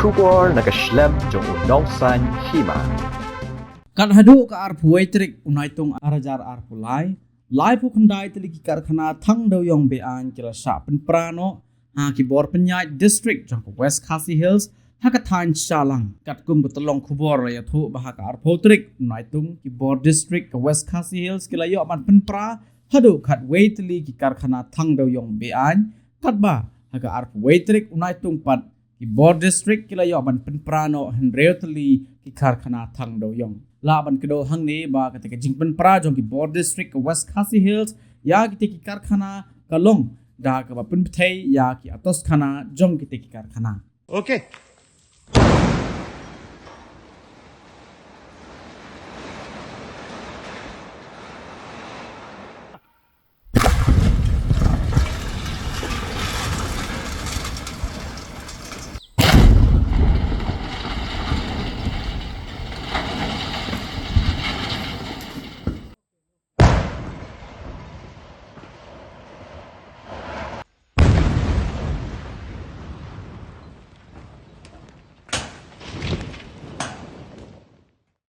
Shubor nakaslem jong unongsan Hima. Kan hadu ka arpuetrik unaitung arajar arpulai, lai pu kandai teliki karkhana thang do yong bean kila sha Pynpra no ha ki bor penyai district jong West Khasi Hills ha ka thain shalang kat kum betelong khubor ya thu bah ka arpotrik unaitung ki bor district ka West Khasi Hills kila yo man Pynpra hadu khat weitli ki karkhana thang do yong bean kat ba ha ka arpuetrik unaitung pat ki bor district kila yo man Pynpra no henreutli ki karkhana thang do yong laban kedo hang ni ba ketika jing Pynpra jong ki bor district West Khasi Hills ya ki karkhana kalong da ka ba Pynpthai ya ki atos khana jong ki karkhana. Okay.